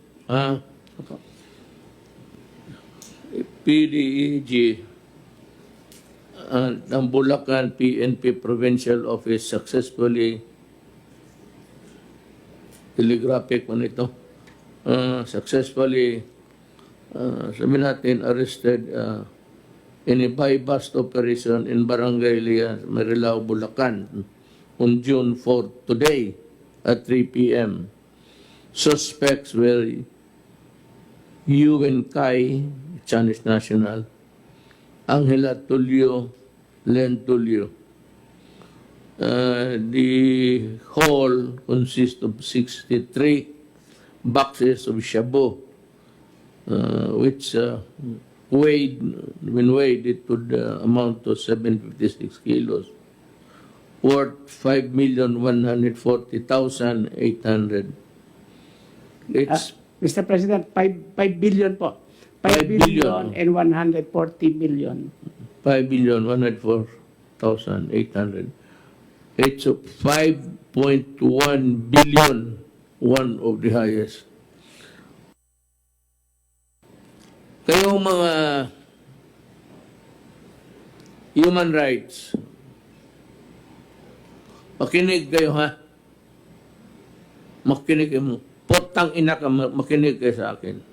PDEG, ang Bulacan PNP Provincial Office successfully, telegraphic man ito, successfully, sabi natin, arrested in a buy-bust operation in Barangay Lias, Marilao, Bulacan on June 4, today at 3 p.m. Suspects were Yuen Kai, Chinese national, Angela Tulio, Len Tulio. The whole consists of 63 boxes of shabu, which when weighed, it would amount to 756 kilos, worth 5,140,800. It's Mr. President, 5 billion po. 5 billion and 140 million. 5,104,800. It's 5.1 billion, one of the highest. Kayong mga human rights, makinig kayo ha. Makinig kayo. Potang ina ka, makinig kayo sa akin.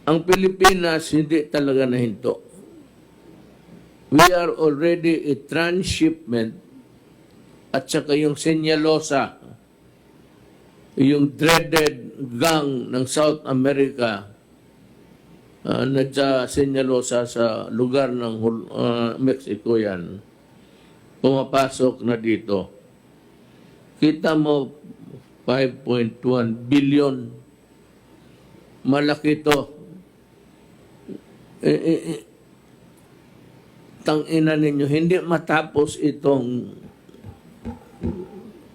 Ang Pilipinas hindi talaga nahinto. We are already a transshipment at saka yung Senyalosa, yung dreaded gang ng South America na sa Senyalosa sa lugar ng Mexico yan, pumapasok na dito. Kita mo, 5.1 billion. Malaki to. Tangina ninyo, hindi matapos itong,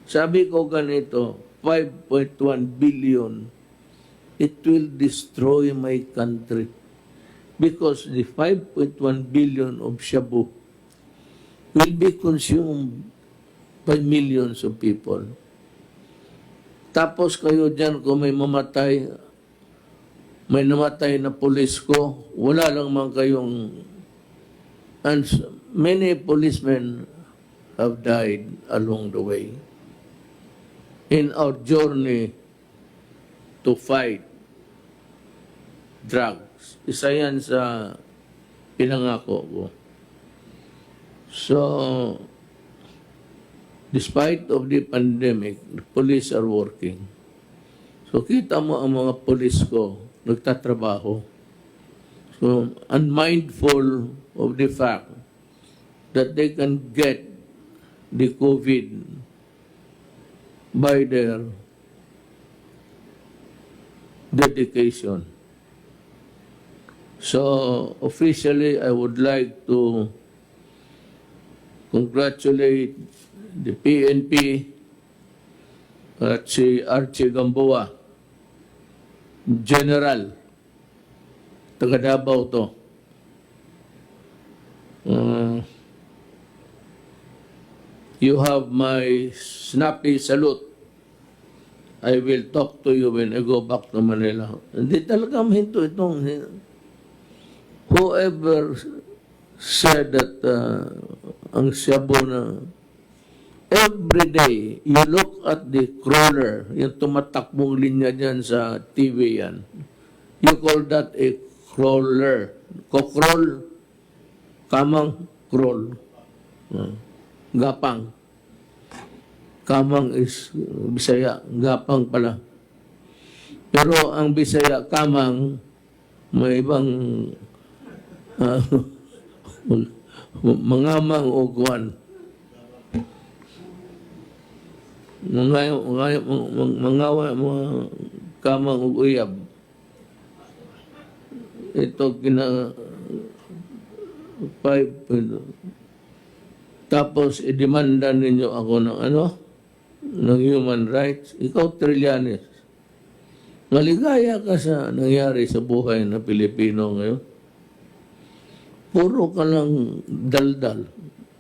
sabi ko ganito, 5.1 billion, it will destroy my country. Because the 5.1 billion of shabu will be consumed by millions of people. Tapos kayo dyan, kung may mamatay, may namatay na pulis ko, wala lang man kayong... And many policemen have died along the way in our journey to fight drugs. Isa yan sa pinangako ko. So, despite of the pandemic, the police are working. So kita mo ang mga police ko, nagtatrabaho. So unmindful of the fact that they can get the COVID by their dedication. So officially, I would like to congratulate the PNP at si Archie Gamboa, General, taga Davao to. You have my snappy salute. I will talk to you when I go back to Manila. Hindi talaga mahinto itong... Whoever said that ang shabu na... Every day, you look at the crawler, yung tumatakbong linya dyan sa TV yan. You call that a crawler. Ko-crawl, kamang crawl. Gapang. Kamang is Bisaya, gapang pala. Pero ang Bisaya, kamang, may ibang mangamang o kuwan. Mga kamang ug uyab. Ito kina 5. Tapos idemanda ninyo ako ng ano? Ng human rights. Ikaw, Trillanes. Maligaya ka sa nangyari sa buhay ng Pilipino ngayon. Puro ka lang daldal.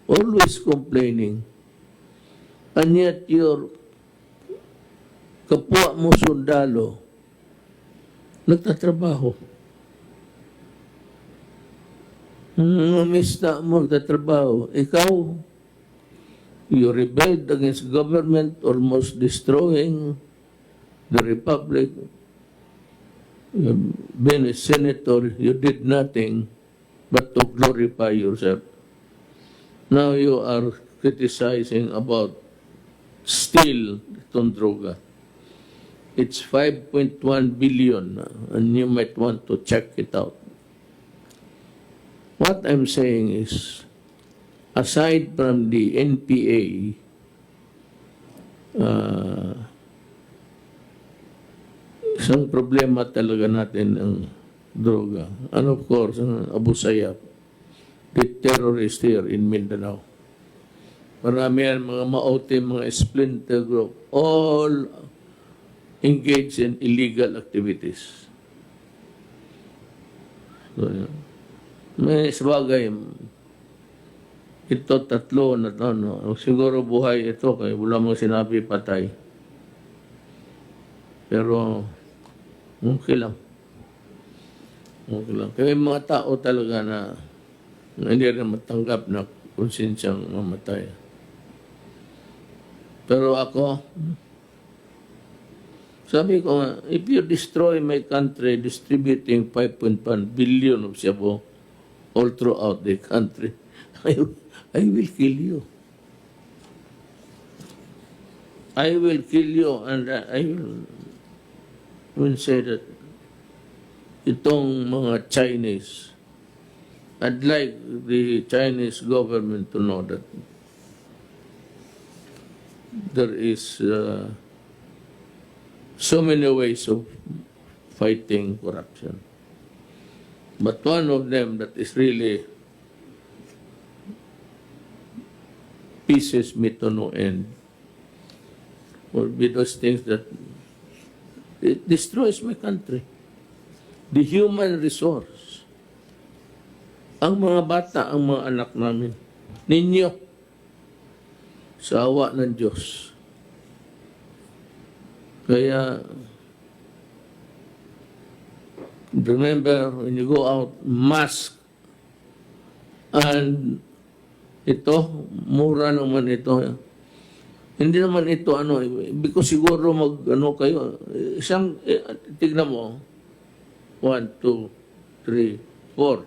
Always complaining. And yet your kapwa mo sundalo nagtatrabaho. Mamista mo nagtatrabaho. Ikaw, you rebelled against government, almost destroying the republic. You've been a senator, you did nothing but to glorify yourself. Now you are criticizing about still itong droga. It's 5.1 billion and you might want to check it out. What I'm saying is, aside from the NPA, isang problema talaga natin ang droga. And of course, ang Abu Sayyaf, the terrorist here in Mindanao. Marami yan, mga maote, mga splinter group, all engaged in illegal activities. So, may sabagay, ito tatlo na no? Siguro buhay ito, kaya wala mong sinabi patay. Pero, okay lang. Okay lang. Kaya may mga tao talaga na hindi rin matanggap na konsensyang mamatay. Pero ako, sabi ko nga, if you destroy my country distributing 5.1 billion of shabu all throughout the country, I will kill you. I will kill you and I will say that itong mga Chinese, I'd like the Chinese government to know that there is so many ways of fighting corruption. But one of them that is really pieces me to no end will be those things that it destroys my country. The human resource. Ang mga bata, ang mga anak namin, ninyo, sa awa ng Diyos. Kaya, remember, when you go out, mask. And ito, mura naman ito. Hindi naman ito, because siguro kayo, isang, tignan mo, 1, 2, 3, 4.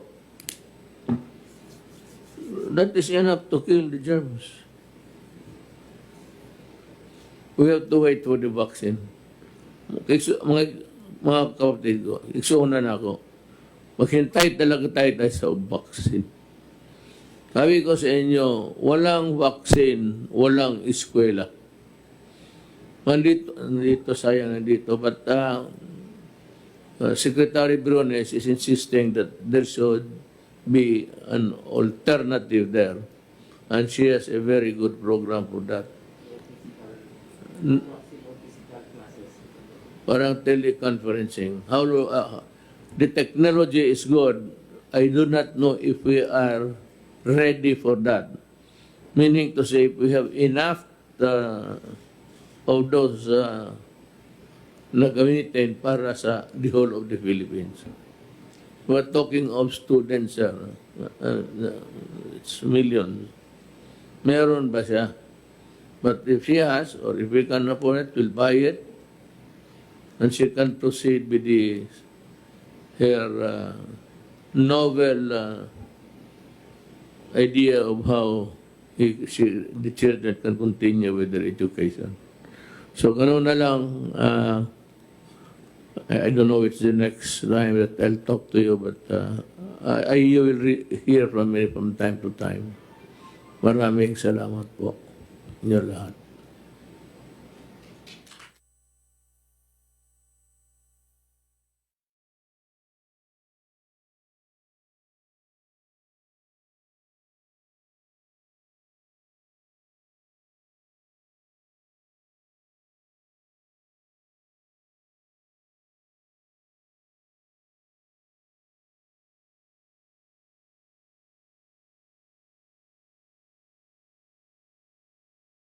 That is enough to kill the germs. We have to wait for the vaccine. Mga kapatid ko, iksuunan ako. Maghintay talaga tayo sa vaccine. Sabi ko sa inyo, walang vaccine, walang eskwela. Nandito sayang nandito. But Secretary Briones is insisting that there should be an alternative there. And she has a very good program for that. Parang teleconferencing. The technology is good. I do not know if we are ready for that. Meaning to say, if we have enough of those na gamitin para sa the whole of the Philippines. We're talking of students, it's millions. Meron ba siya? But if she has, or if we can afford it, we'll buy it. And she can proceed with her novel idea of how the children can continue with their education. So, gano'n na lang. I don't know if it's the next time that I'll talk to you, but you will hear from me from time to time. Maraming salamat po inyo lahat.